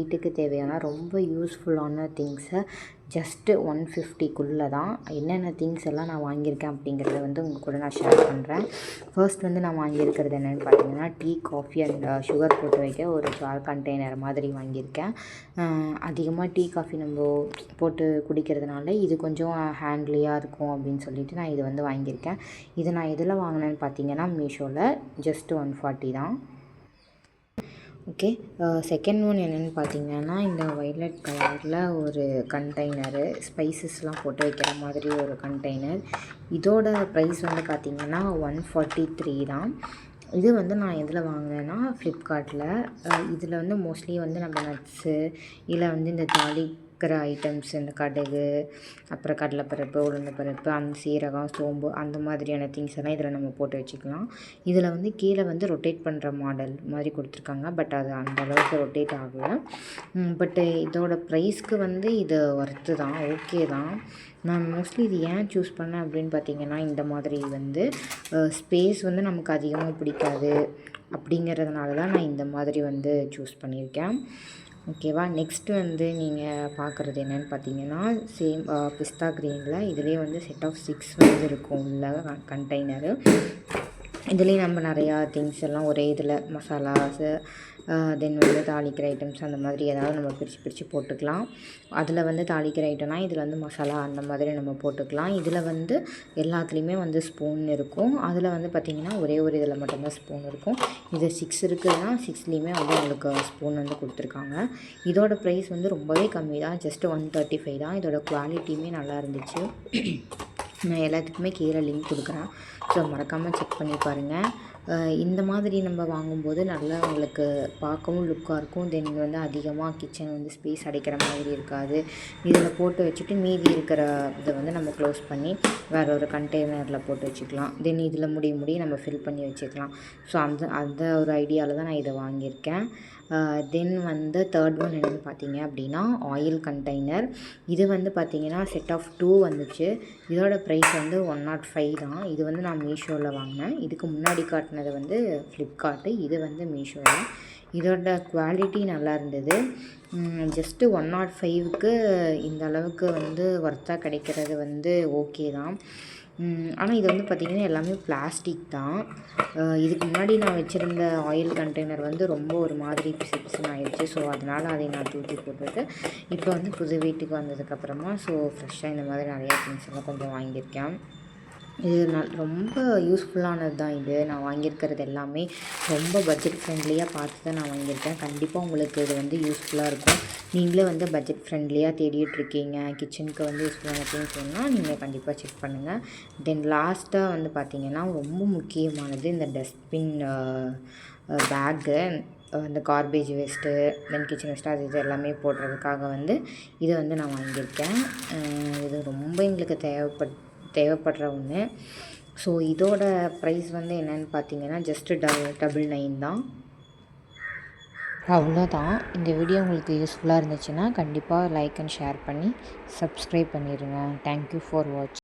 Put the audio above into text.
வீட்டுக்கு தேவையான ரொம்ப யூஸ்ஃபுல்லான திங்ஸை ஜஸ்ட்டு 150க்குள்ளே தான் என்னென்ன திங்ஸ் எல்லாம் நான் வாங்கியிருக்கேன் அப்படிங்கிறத வந்து உங்கள் கூட நான் ஷேர் பண்ணுறேன். ஃபர்ஸ்ட் வந்து நான் வாங்கியிருக்கிறது என்னென்னு பார்த்தீங்கன்னா, டீ, காஃபி அண்ட் சுகர் போட்டு வைக்க ஒரு ஜார் கண்டெய்னர் மாதிரி வாங்கியிருக்கேன். அதிகமாக டீ, காஃபி நம்ம போட்டு குடிக்கிறதுனால இது கொஞ்சம் ஹேண்ட்லியாக இருக்கும் அப்படின்னு சொல்லிட்டு நான் இது வந்து வாங்கியிருக்கேன். இது நான் எதில் வாங்கினேன்னு பார்த்தீங்கன்னா, மீஷோவில் ஜஸ்ட்டு 140 தான். ஓகே, செகண்ட் ஒன் என்னென்னு பார்த்தீங்கன்னா, இந்த வயலட் கலரில் ஒரு கண்டெய்னரு, ஸ்பைசஸ்லாம் போட்டு வைக்கிற மாதிரி ஒரு கண்டெய்னர். இதோட ப்ரைஸ் வந்து பார்த்திங்கன்னா 143 தான். இது வந்து நான் எதில் வாங்கினேன்னா ஃப்ளிப்கார்ட்டில். இதில் வந்து மோஸ்ட்லி வந்து நம்ம நட்ஸு இல்லை வந்து இந்த தாளிக்கிற ஐட்டம்ஸ், இந்த கடுகு, அப்புறம் கடலைப்பருப்பு, உளுந்தப்பருப்பு, அந்த சீரகம், சோம்பு அந்த மாதிரியான திங்ஸ் எல்லாம் இதில் நம்ம போட்டு வச்சுக்கலாம். இதில் வந்து கீழே வந்து ரொட்டேட் பண்ணுற மாடல் மாதிரி கொடுத்துருக்காங்க. பட் அது அந்த அளவுக்கு ரொட்டேட் ஆகலை. பட்டு இதோட ப்ரைஸ்க்கு வந்து இது ஒர்த்து தான், ஓகே தான். நான் மோஸ்ட்லி இது ஏன் சூஸ் பண்ணேன் அப்படின்னு பார்த்தீங்கன்னா, இந்த மாதிரி வந்து ஸ்பேஸ் வந்து நமக்கு அதிகமாக பிடிக்காது அப்படிங்கிறதுனால தான் நான் இந்த மாதிரி வந்து சூஸ் பண்ணியிருக்கேன். ஓகேவா, நெக்ஸ்ட்டு வந்து நீங்கள் பார்க்குறது என்னென்னு பார்த்தீங்கன்னா, சேம் பிஸ்தா க்ரீனில் இதுலேயே வந்து செட் ஆஃப் 6 வந்து இருக்கும் உள்ள கண்டெய்னரு. இதுலேயும் நம்ம நிறையா திங்ஸ் எல்லாம் ஒரே இதில் மசாலாஸு, தென் வந்து தாளிக்கிற ஐட்டம்ஸ் அந்த மாதிரி ஏதாவது நம்ம பிரித்து போட்டுக்கலாம். அதில் வந்து தாளிக்கிற ஐட்டம்னா இதில் வந்து மசாலா அந்த மாதிரி நம்ம போட்டுக்கலாம். இதில் வந்து எல்லாத்துலேயுமே வந்து ஸ்பூன் இருக்கும். அதில் வந்து பார்த்திங்கன்னா ஒரே ஒரு இதில் மட்டும்தான் ஸ்பூன் இருக்கும். இது 6 இருக்குதுன்னா 6லேயுமே வந்து உங்களுக்கு ஸ்பூன் வந்து கொடுத்துருக்காங்க. இதோட ப்ரைஸ் வந்து ரொம்பவே கம்மி தான், ஜஸ்ட்டு 135 தான். இதோட குவாலிட்டியுமே நல்லா இருந்துச்சு. நான் எல்லாத்துக்குமே கீழே லிங்க் கொடுக்குறேன், ஸோ மறக்காமல் செக் பண்ணி பாருங்கள். இந்த மாதிரி நம்ம வாங்கும்போது நல்லா உங்களுக்கு பார்க்கவும் லுக்காக இருக்கும். தென் வந்து அதிகமாக கிச்சன் வந்து ஸ்பேஸ் அடைக்கிற மாதிரி இருக்காது. இதில் போட்டு வச்சுட்டு மீதி இருக்கிற இதை வந்து நம்ம க்ளோஸ் பண்ணி வேறு ஒரு கண்டெய்னரில் போட்டு வச்சுக்கலாம். தென் இதில் முடிய நம்ம ஃபில் பண்ணி வச்சுக்கலாம். ஸோ அந்த ஒரு ஐடியாவில் தான் நான் இதை வாங்கியிருக்கேன். தென் வந்து தேர்ட் ஒன் என்னென்னு பார்த்தீங்க அப்படின்னா, ஆயில் கண்டெய்னர். இது வந்து பார்த்திங்கன்னா செட் ஆஃப் 2 வந்துச்சு. இதோட ப்ரைஸ் வந்து 105 தான். இது வந்து நான் மீஷோவில் வாங்கினேன். இதுக்கு முன்னாடி காட்டினது வந்து ஃப்ளிப்கார்ட்டு, இது வந்து மீஷோவில். இதோட குவாலிட்டி நல்லா இருந்தது. ஜஸ்ட்டு 105க்கு இந்த அளவுக்கு வந்து ஒர்த்தாக கிடைக்கிறது வந்து ஓகே தான். ஆனால் இது வந்து பார்த்திங்கன்னா எல்லாமே பிளாஸ்டிக் தான். இதுக்கு முன்னாடி நான் வச்சுருந்த ஆயில் கண்டெய்னர் வந்து ரொம்ப ஒரு மாதிரி பிசுன்னு ஆயிடுச்சு. ஸோ அதனால் அதை நான் தூக்கி போட்டுட்டு இப்போ வந்து புது வீட்டுக்கு வந்ததுக்கப்புறமா ஸோ ஃப்ரெஷ்ஷாக இந்த மாதிரி நிறையா திங்ஸ் எல்லாம் கொஞ்சம் வாங்கியிருக்கேன். இது ரொம்ப யூஸ்ஃபுல்லானது தான். இது நான் வாங்கியிருக்கிறது எல்லாமே ரொம்ப பட்ஜெட் ஃப்ரெண்ட்லியாக பார்த்து தான் நான் வாங்கியிருக்கேன். கண்டிப்பாக உங்களுக்கு இது வந்து யூஸ்ஃபுல்லாக இருக்கும். நீங்களே வந்து பட்ஜெட் ஃப்ரெண்ட்லியாக தேடிட்டுருக்கீங்க, கிச்சனுக்கு வந்து யூஸ்ஃபுல்லான திங்ஸ் வேணும்னா நீங்கள் கண்டிப்பாக செக் பண்ணுங்கள். தென் லாஸ்ட்டாக வந்து பார்த்திங்கன்னா ரொம்ப முக்கியமானது இந்த டஸ்ட்பின் பேக்கு, இந்த கார்பேஜ் வேஸ்ட்டு, தென் கிச்சன் வேஸ்ட்டு அது இது எல்லாமே போடுறதுக்காக வந்து இதை வந்து நான் வாங்கியிருக்கேன். இது ரொம்ப எங்களுக்கு தேவைப்படுற ஒன்று. ஸோ இதோட ப்ரைஸ் வந்து என்னென்னு பார்த்தீங்கன்னா ஜஸ்ட்டு 999 தான். அவ்வளோதான். இந்த வீடியோ உங்களுக்கு யூஸ்ஃபுல்லாக இருந்துச்சுன்னா கண்டிப்பாக லைக் அண்ட் ஷேர் பண்ணி சப்ஸ்கிரைப் பண்ணிடுங்க. தேங்க்யூ ஃபார் வாட்சிங்.